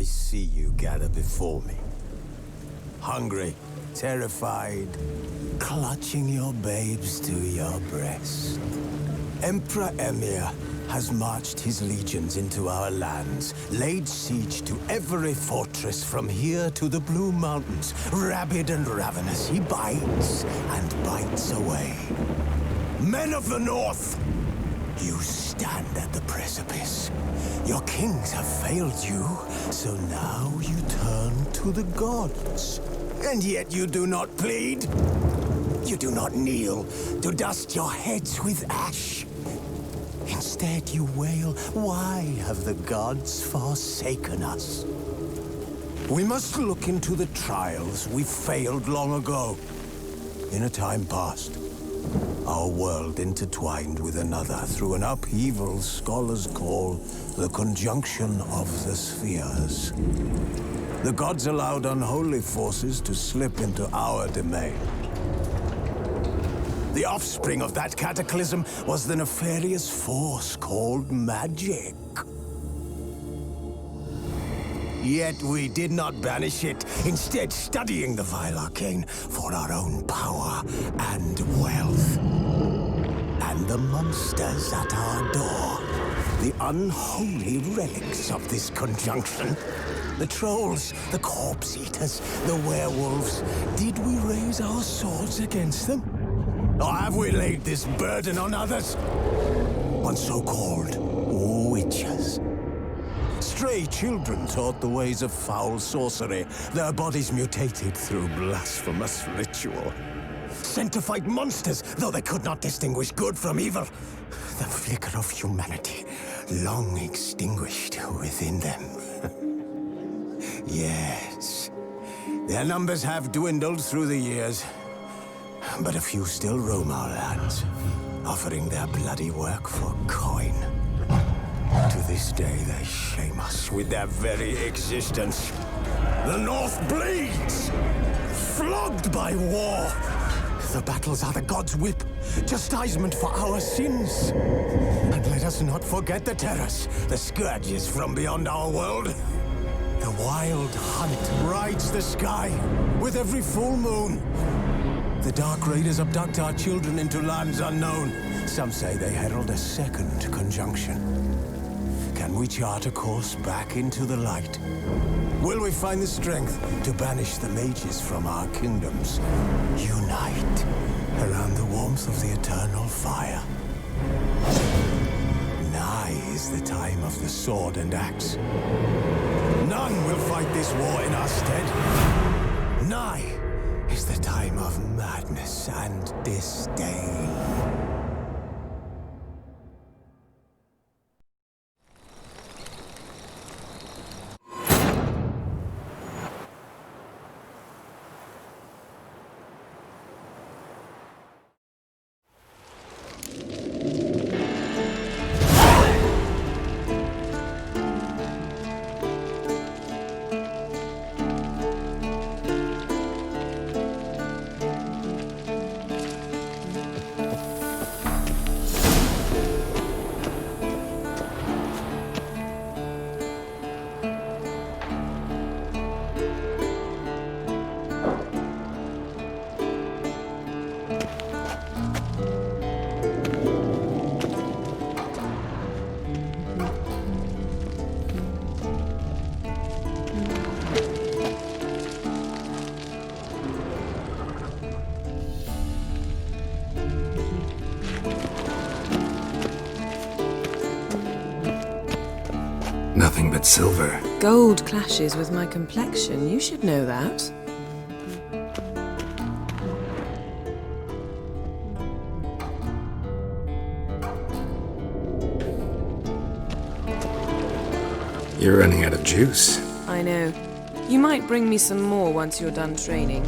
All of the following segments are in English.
I see you gather before me. Hungry, terrified, clutching your babes to your breast. Emperor Emir has marched his legions into our lands, laid siege to every fortress from here to the Blue Mountains. Rabid and ravenous, he bites and bites away. Men of the North, you stand at the precipice. Your kings have failed you, so now you turn to the gods. And yet you do not plead. You do not kneel to dust your heads with ash. Instead you wail, why have the gods forsaken us? We must look into the trials we failed long ago. In a time past, our world intertwined with another through an upheaval scholars call the conjunction of the spheres. The gods allowed unholy forces to slip into our domain. The offspring of that cataclysm was the nefarious force called magic. Yet we did not banish it, instead studying the vile arcane for our own power and wealth. And the monsters at our door, the unholy relics of this conjunction. The trolls, the corpse eaters, the werewolves. Did we raise our swords against them? Or have we laid this burden on others? On so-called witches. Stray children taught the ways of foul sorcery, their bodies mutated through blasphemous ritual. Sent to fight monsters, though they could not distinguish good from evil. The flicker of humanity, long extinguished within them. Yes, their numbers have dwindled through the years. But a few still roam our lands, offering their bloody work for coin. To this day, they shame us with their very existence. The North bleeds, flogged by war. The battles are the gods' whip, chastisement for our sins. And let us not forget the terrors, the scourges from beyond our world. The wild hunt rides the sky with every full moon. The Dark Raiders abduct our children into lands unknown. Some say they herald a second conjunction. Can we chart a course back into the light? Will we find the strength to banish the mages from our kingdoms? Unite around the warmth of the eternal fire. Nigh is the time of the sword and axe. None will fight this war in our stead. Nigh is the time of madness and disdain. Nothing but silver. Gold clashes with my complexion. You should know that. You're running out of juice. I know. You might bring me some more once you're done training.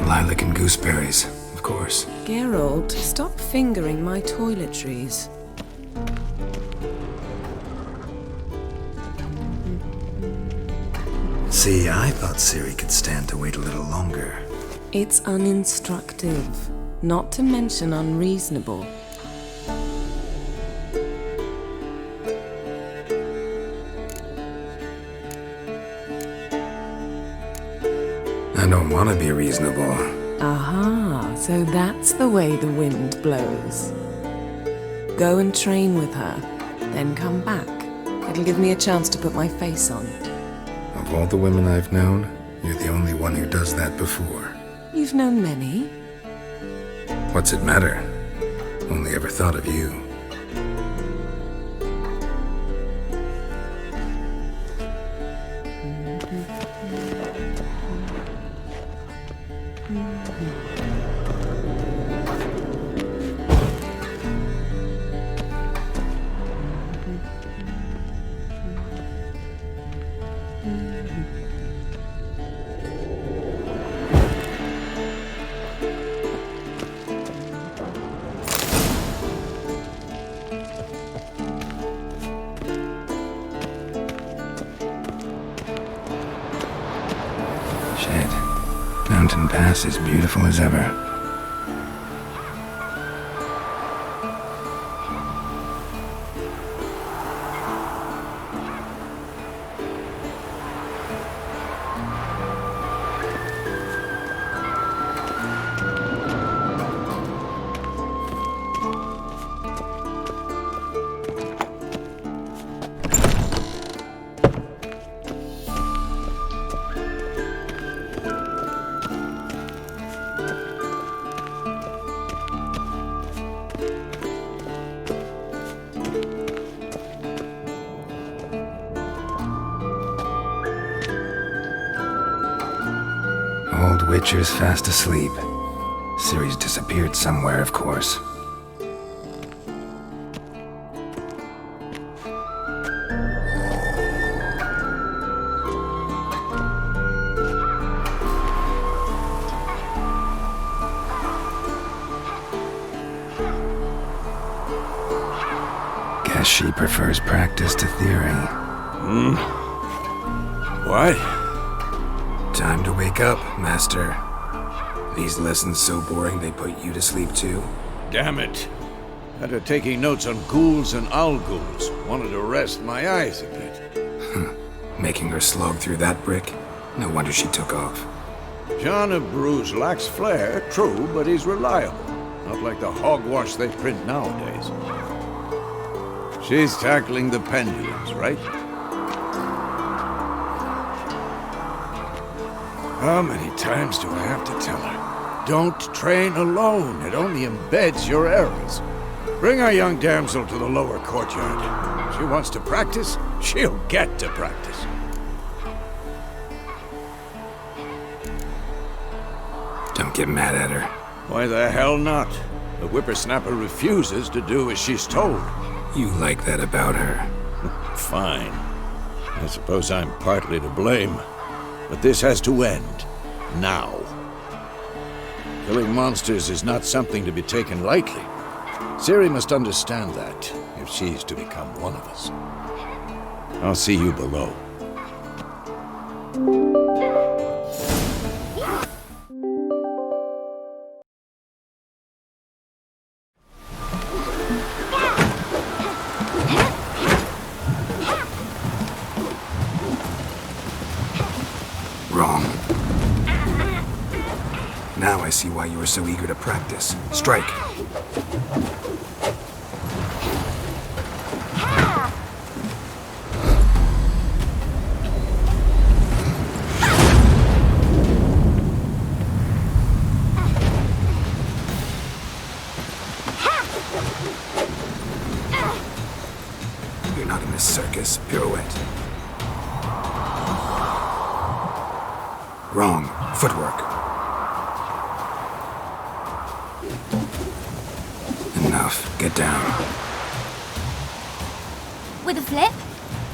Lilac and gooseberries, of course. Geralt, stop fingering my toiletries. See, I thought Ciri could stand to wait a little longer. It's uninstructive, not to mention unreasonable. I don't want to be reasonable. Aha, so that's the way the wind blows. Go and train with her, then come back. It'll give me a chance to put my face on. Of all the women I've known, you're the only one who does that before. You've known many. What's it matter? Only ever thought of you. Shit. Mountain Pass is beautiful as ever. Old Witcher's fast asleep. Ciri's disappeared somewhere, of course. Guess she prefers practice to theory. What? Time to wake up, Master. These lessons so boring they put you to sleep too? Damn it. After taking notes on ghouls and ghouls, wanted to rest my eyes a bit. Making her slog through that brick? No wonder she took off. John of Bruges lacks flair, true, but he's reliable. Not like the hogwash they print nowadays. She's tackling the pendulums, right? How many times do I have to tell her? Don't train alone. It only embeds your errors. Bring our young damsel to the lower courtyard. She wants to practice, she'll get to practice. Don't get mad at her. Why the hell not? The whippersnapper refuses to do as she's told. You like that about her. Fine. I suppose I'm partly to blame. But this has to end. Now. Killing monsters is not something to be taken lightly. Ciri must understand that, if she's to become one of us. I'll see you below. Wrong. Now I see why you were so eager to practice. Strike. You're not in this circus. Pirouette. Wrong. Footwork. Enough. Get down. With a flip?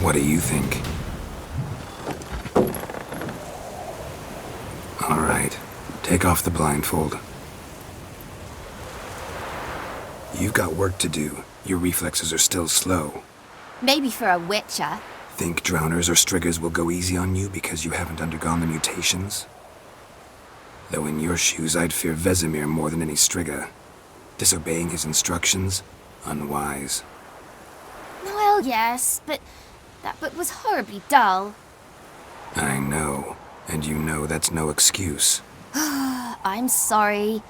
What do you think? All right. Take off the blindfold. You've got work to do. Your reflexes are still slow. Maybe for a witcher. Think drowners or striggers will go easy on you because you haven't undergone the mutations? Though in your shoes, I'd fear Vesemir more than any strigger. Disobeying his instructions? Unwise. Well, yes, but that book was horribly dull. I know. And you know that's no excuse. I'm sorry.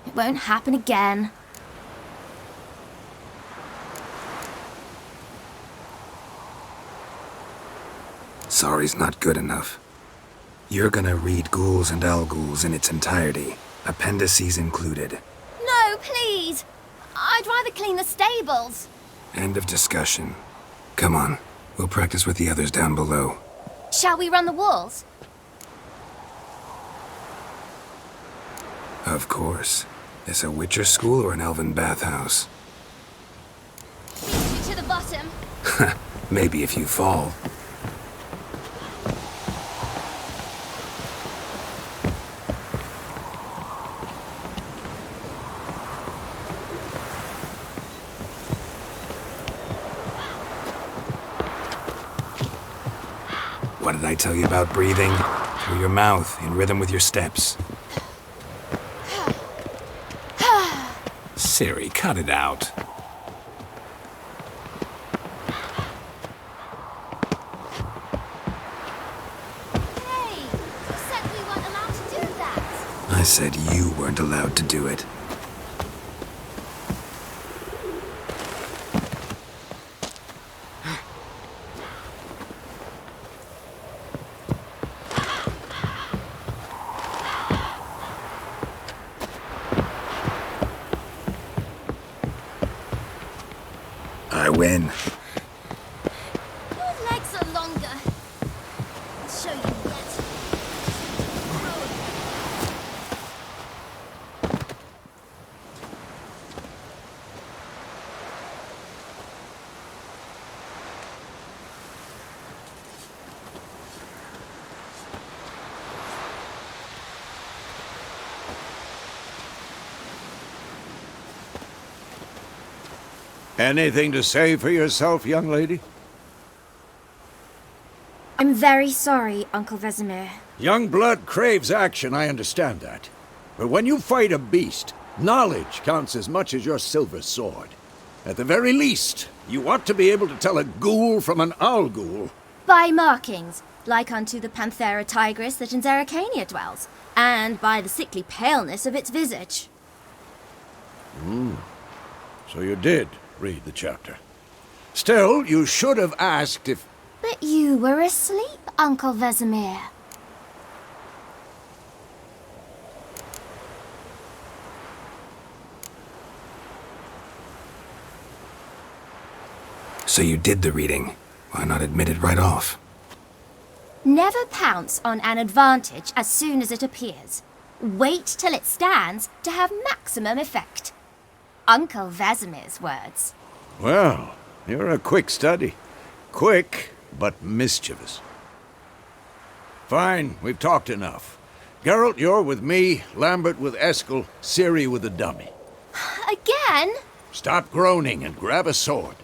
It won't happen again. Sorry's not good enough. You're gonna read Ghouls and Ghouls in its entirety, appendices included. No, please. I'd rather clean the stables. End of discussion. Come on, we'll practice with the others down below. Shall we run the walls? Of course. Is a Witcher school or an elven bathhouse? Beat you to the bottom. Maybe if you fall. What did I tell you about breathing? Through your mouth, in rhythm with your steps. Siri, cut it out. Hey, you said we weren't allowed to do that. I said you weren't allowed to do it. I win. Your legs are longer. I'll show you yet. Anything to say for yourself, young lady? I'm very sorry, Uncle Vesemir. Young blood craves action, I understand that. But when you fight a beast, knowledge counts as much as your silver sword. At the very least, you ought to be able to tell a ghoul from an ghoul. By markings, like unto the Panthera tigris that in Zerrikania dwells, and by the sickly paleness of its visage. So you did read the chapter. Still, you should have asked if... But you were asleep, Uncle Vesemir. So you did the reading. Why not admit it right off? Never pounce on an advantage as soon as it appears. Wait till it stands to have maximum effect. Uncle Vesemir's words. Well, you're a quick study. Quick, but mischievous. Fine, we've talked enough. Geralt, you're with me, Lambert with Eskel, Ciri with the dummy. Again? Stop groaning and grab a sword.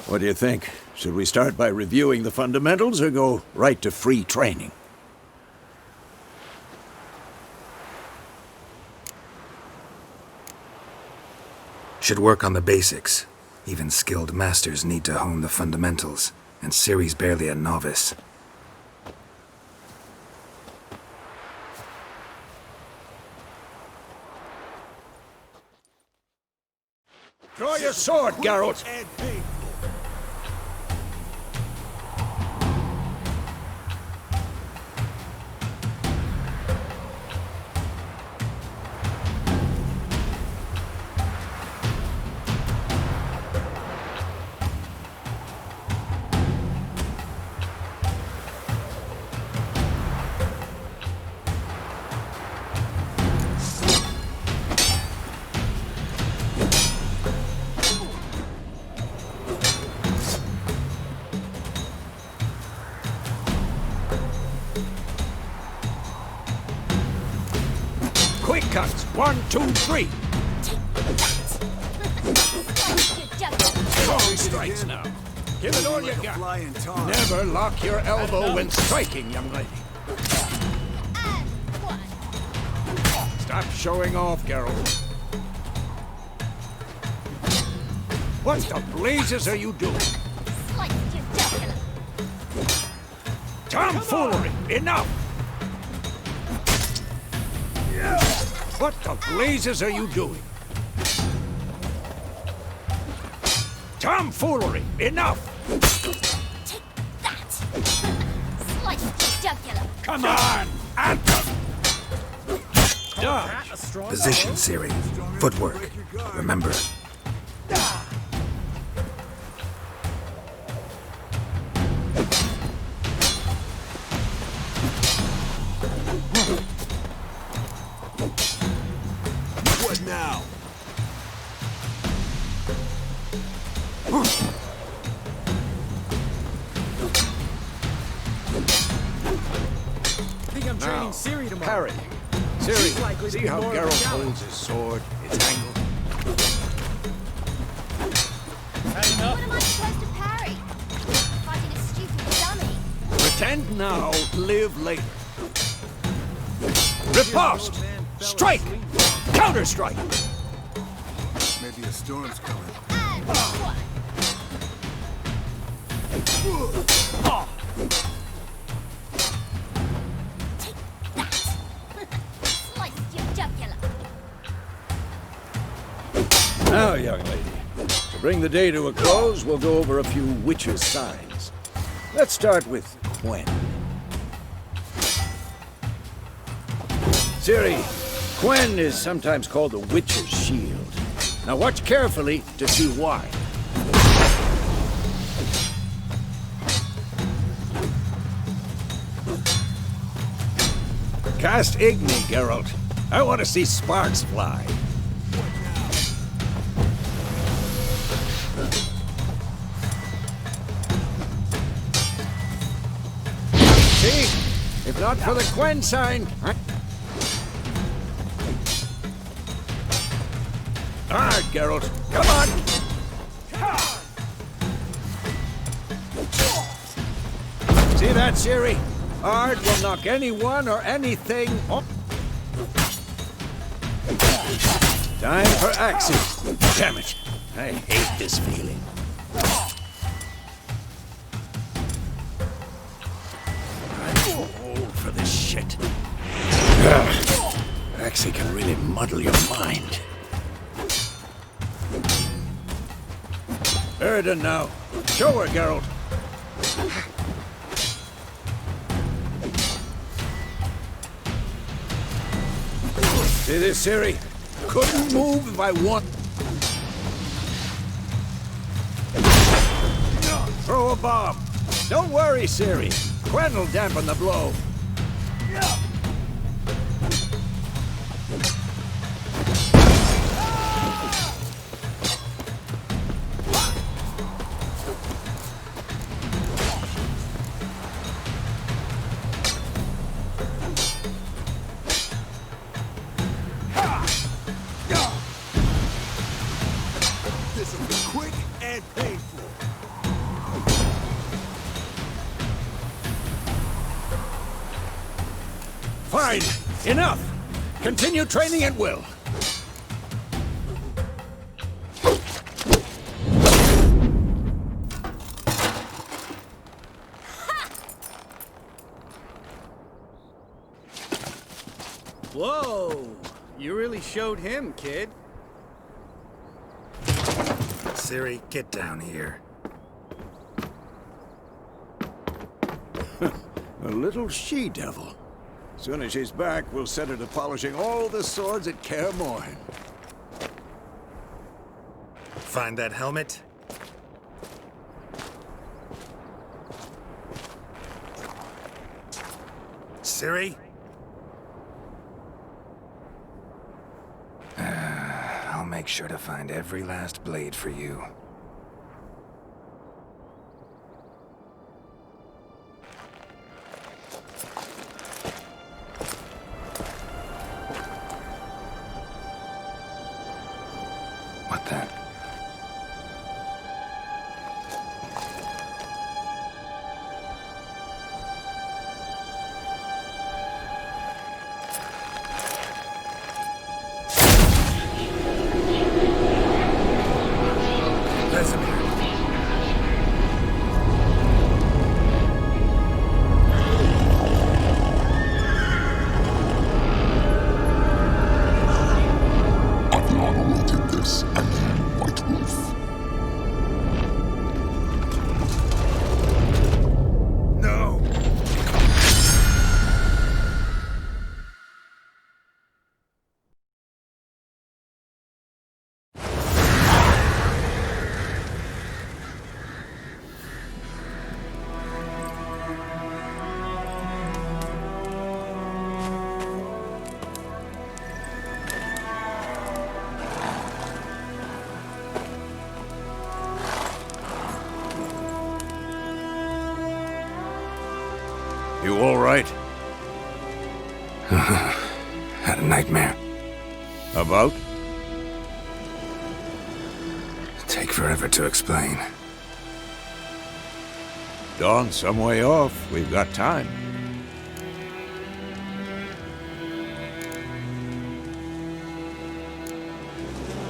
What do you think? Should we start by reviewing the fundamentals or go right to free training? Should work on the basics. Even skilled masters need to hone the fundamentals, and Ciri's barely a novice. Draw your sword, Geralt! Quick cuts! 1, 2, 3! Strong strikes now. Give it all you got. Never lock your elbow when striking, young lady. Stop showing off, Geralt. What the blazes are you doing? Sliced you Tomfoolery! Enough! What the blazes are you doing? Tomfoolery! Enough! Take that! Slice your jugular! Come on! Anthem! Dodge! Position, Ciri. Footwork. Remember. What now? I think I'm training Ciri tomorrow. Parry. Ciri, likely to see be how more of a Geralt challenge. holds his sword, its angle? Had enough? What am I supposed to parry? Fighting a stupid dummy. Pretend now, live later. Riposte! Strike! Counter-strike! Maybe a storm's coming. And what? Take that! Slice your jugular! Now, young lady, to bring the day to a close, we'll go over a few witches' signs. Let's start with Quen. Ciri, Quen is sometimes called the Witch's Shield. Now watch carefully to see why. Cast Igni, Geralt. I want to see sparks fly. See? If not for the Quen sign... Hard, Geralt. Come on! See that, Ciri? Ard will knock anyone or anything off. Time for axes. Damn it. I hate this feeling. I'm too old for this shit. Axie can really muddle your mind. Erden now. Show her, Geralt. See this, Ciri? Couldn't move if I want. Throw a bomb. Don't worry, Ciri. Quen will dampen the blow. This will be quick and painful. Fine. Enough. Continue training at will. Whoa! You really showed him, kid. Ciri, get down here. A little she-devil. Soon as she's back, we'll set her to polishing all the swords at KAER MORHEN. Find that helmet? Ciri? I'll make sure to find every last blade for you. What the? Had a nightmare. About? Take forever to explain. Dawn's some way off. We've got time.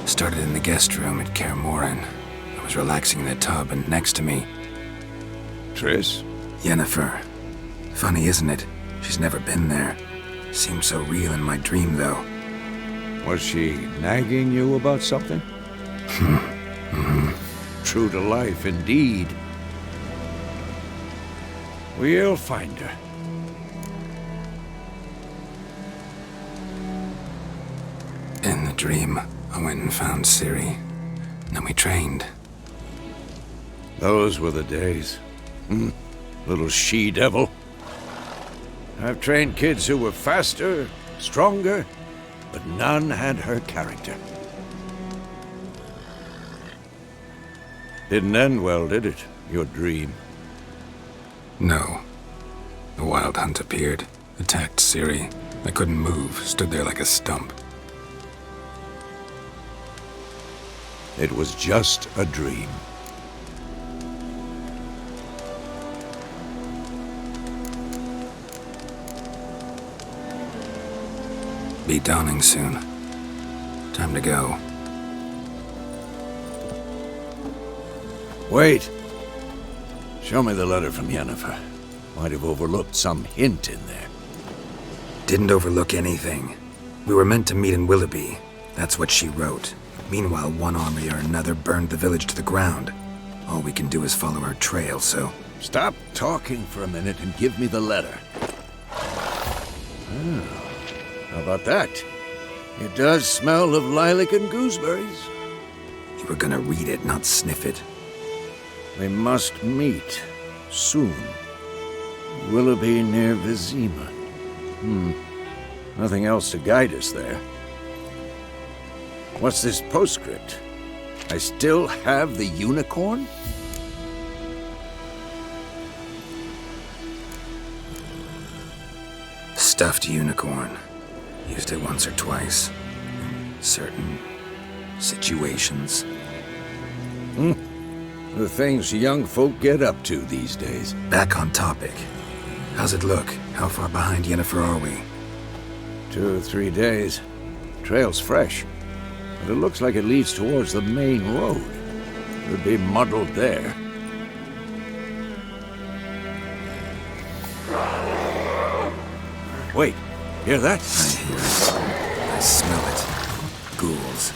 Started in the guest room at KAER. I was relaxing in the tub, and next to me, Triss? Yennefer. Funny, isn't it? She's never been there. Seemed so real in my dream, though. Was she nagging you about something? True to life, indeed. We'll find her. In the dream, I went and found Ciri. Then we trained. Those were the days. Little she-devil. I've trained kids who were faster, stronger, but none had her character. Didn't end well, did it? Your dream? No. The Wild Hunt appeared, attacked Ciri. I couldn't move, stood there like a stump. It was just a dream. Be dawning soon. Time to go. Wait. Show me the letter from Yennefer. Might have overlooked some hint in there. Didn't overlook anything. We were meant to meet in Willoughby. That's what she wrote. Meanwhile, one army or another burned the village to the ground. All we can do is follow her trail, so... Stop talking for a minute and give me the letter. How about that? It does smell of lilac and gooseberries. You were gonna read it, not sniff it. We must meet. Soon. Willoughby near Vizima. Nothing else to guide us there. What's this postscript? I still have the unicorn? Stuffed unicorn. Used it once or twice. In certain situations. The things young folk get up to these days. Back on topic. How's it look? How far behind Yennefer are we? 2 or 3 days. Trail's fresh. But it looks like it leads towards the main road. Could be muddled there. Wait, hear that? I hear it. I smell it. Ghouls.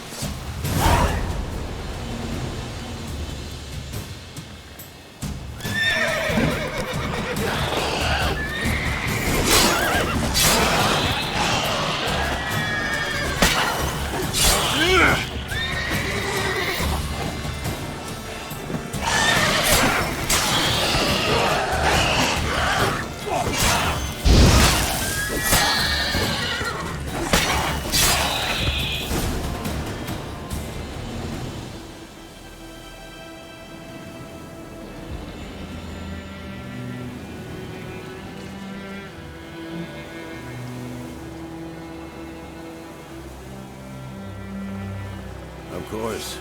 Of course,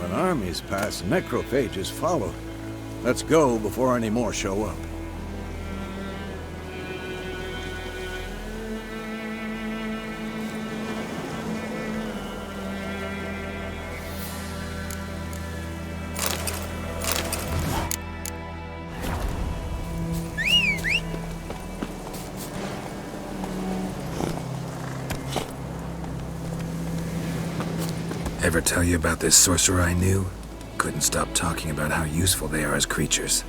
when armies pass, necrophages follow. Let's go before any more show up. Ever tell you about this sorcerer I knew? Couldn't stop talking about how useful they are as creatures.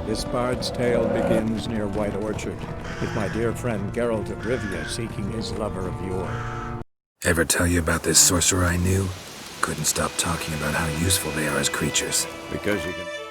This bard's tale begins near White Orchard, with my dear friend Geralt of Rivia seeking his lover of yore. Ever tell you about this sorcerer I knew? Couldn't stop talking about how useful they are as creatures. Because you can...